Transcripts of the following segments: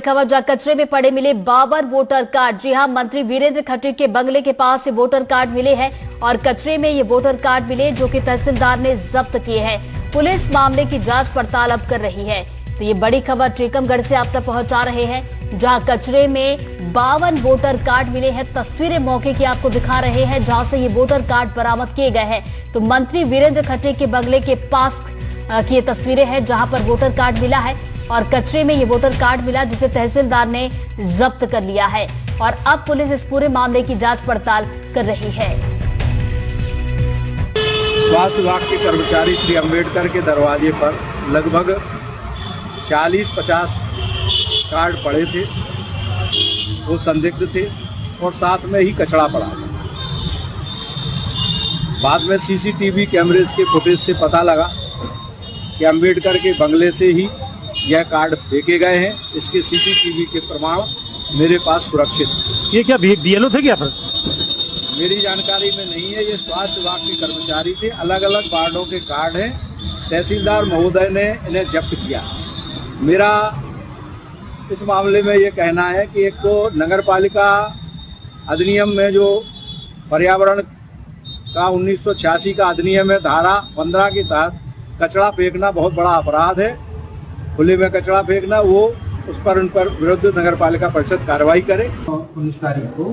खबर, जहां कचरे में पड़े मिले 52 वोटर कार्ड। जी हां, मंत्री वीरेंद्र खटीक के बंगले के पास ये वोटर कार्ड मिले हैं और कचरे में ये वोटर कार्ड मिले जो कि तहसीलदार ने जब्त किए हैं। पुलिस मामले की जांच पड़ताल अब कर रही है। तो ये बड़ी खबर टीकमगढ़ से आप तक पहुंचा रहे हैं, जहां कचरे में 52 वोटर कार्ड मिले हैं। तस्वीरें मौके की आपको दिखा रहे हैं जहां से ये वोटर कार्ड बरामद किए गए हैं। तो मंत्री वीरेंद्र खटीक के बंगले के पास की ये तस्वीरें हैं जहां पर वोटर कार्ड मिला है और कचरे में ये वोटर कार्ड मिला जिसे तहसीलदार ने जब्त कर लिया है और अब पुलिस इस पूरे मामले की जांच पड़ताल कर रही है। स्वास्थ्य विभाग के कर्मचारी श्री अंबेडकर के दरवाजे पर लगभग 40-50 कार्ड पड़े थे। वो संदिग्ध थे और साथ में ही कचरा पड़ा था। बाद में सीसीटीवी कैमरे के फुटेज से पता लगा कि अंबेडकर के बंगले से ही यह कार्ड फेंके गए हैं। इसके सीसीटीवी के प्रमाण मेरे पास सुरक्षित है। ये क्या बीएलओ थे क्या पर? मेरी जानकारी में नहीं है। ये स्वास्थ्य विभाग के कर्मचारी थे। अलग अलग वार्डों के कार्ड हैं। तहसीलदार महोदय ने इन्हें जब्त किया। मेरा इस मामले में ये कहना है कि एक तो नगर पालिका अधिनियम में जो पर्यावरण का 1986 का अधिनियम है, धारा 15 के तहत कचरा फेंकना बहुत बड़ा अपराध है। खुले में कचरा फेंकना, वो उस पर उन पर विरुद्ध नगर पालिका परिषद कार्रवाई करे। 19 तारीख को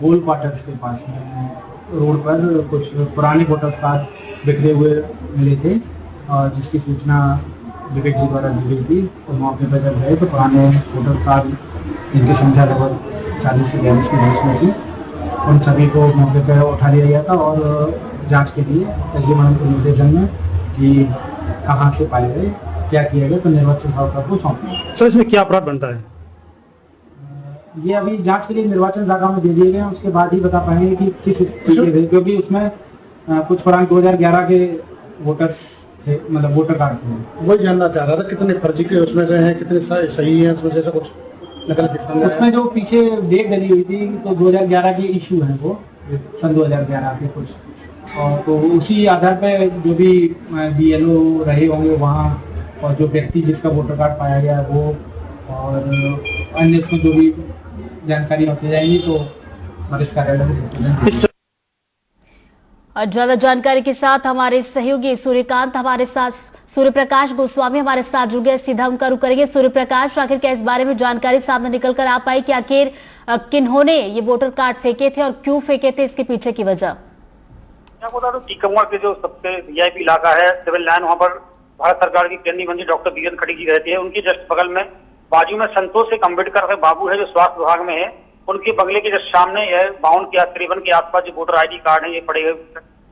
गोल क्वार्टर्स के पास में रोड पर कुछ पुराने वोटर कार्ड बिखरे हुए मिले थे और जिसकी सूचना विवेक जी द्वारा दी गई थी। तो मौके पर जब गए तो पुराने वोटर कार्ड जिनकी संख्या लगभग 40 से 42 के बीच में थी, उन सभी को मौके पर उठा लिया गया था और जाँच के लिए एसडीएम मैडम के निर्देशन में कि कहाँ से पाए गए, क्या किया गया, तो निर्वाचन शाखा को सौंप दिया। सर, इसमें क्या अपराध बनता है? ये अभी जांच के लिए निर्वाचन शाखा में दे दिए गए हैं। उसके बाद ही बता पाएंगे कि किस तरीके से, क्योंकि उसमें कुछ पुराने 2011 के वोटर थे, मतलब वोटर कार्ड थे। वही जानना चाह रहा था कितने फर्जी के उसमें से हैं, कितने सही हैं, उसमें से कुछ नकल। उसमें जो पीछे डेट डली हुई थी तो 2011 के इशू हैं वो, सन 2011 के कुछ, और तो उसी आधार पर जो भी बीएलओ रहे होंगे वहाँ और जो व्यक्ति जिसका वोटर कार्ड पाया गया वो और अन्य उसमें जो भी जानकारी होती जाएंगी तो वरिष्ठ कार्यालय। और ज्यादा जानकारी के साथ हमारे सहयोगी सूर्यकांत हमारे साथ, सूर्यप्रकाश गोस्वामी हमारे जुड़ गए। सीधा उनका रुख करेंगे। सूर्यप्रकाश, आखिर क्या इस बारे में जानकारी सामने निकल कर आ पाई कि आखिर किन्होंने ये वोटर कार्ड फेंके थे और क्यों फेंके थे, इसके पीछे की वजह? क्या बता दूं, टीकमगढ़ के जो सबसे वीआईपी इलाका है सिविल लाइन, वहाँ पर भारत सरकार की केंद्रीय मंत्री डॉक्टर वीरेंद्र खटीक जी रहती है। उनकी जस्ट बगल में बाजू में संतोष एक अंबेडकर के बाबू है जो स्वास्थ्य विभाग में है। उनके बंगले के जस्ट सामने यह 52 के करीबन के आसपास जो वोटर आईडी कार्ड है ये पड़े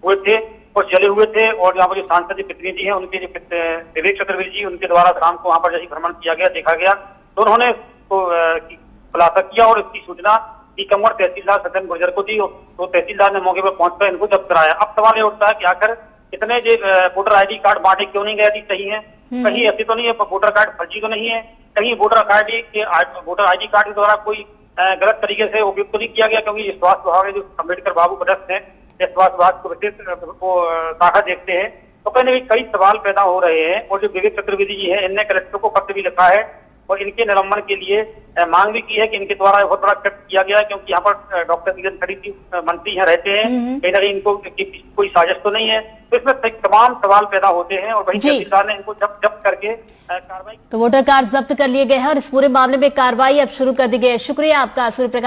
हुए थे और जले हुए थे। और यहाँ पर जो सांसद जी पितनी जी है, उनके जो विवेक चतुर्वेदी जी, उनके द्वारा शाम को वहाँ पर जैसे भ्रमण किया गया, देखा गया तो उन्होंने खुलासा किया और इसकी सूचना टीकमगढ़ तहसीलदार सत्यन गुर्जर को दी। तो तहसीलदार ने मौके पर पहुंचकर इनको जब्त कराया। अब सवाल ये उठता है कि आखिर इतने जो वोटर आईडी कार्ड बांटे क्यों नहीं गए? सही है, कहीं ऐसी तो नहीं है वोटर कार्ड फर्जी तो नहीं है, कहीं वोटर आईडी कार्ड के द्वारा कोई गलत तरीके से उपयोग तो नहीं किया गया? क्योंकि स्वास्थ्य विभाग जो अंबेडकर बाबू पदस्थ हैं, स्वास्थ्य विभाग को विशेष शाखा देखते हैं, तो कहीं ना कहीं कई सवाल पैदा हो रहे हैं। और जो विवेक चतुर्वेदी जी है, इनने कलेक्टर को पत्र भी लिखा है और इनके निलंबन के लिए मांग भी की है कि इनके द्वारा बहुत बड़ा कट किया गया है। क्योंकि यहाँ पर डॉक्टर वीरेंद्र खटीक जी मंत्री यहाँ रहते हैं, कहीं ना कहीं इनको कोई साजिश तो नहीं है। तो इसमें तमाम सवाल पैदा होते हैं और वहीं तहसीलदार ने इनको जब्त करके कार्रवाई। तो वोटर कार्ड जब्त कर लिए गए हैं और इस पूरे मामले में कार्रवाई अब शुरू कर दी गई है। शुक्रिया आपका सूर्यप्रकाश।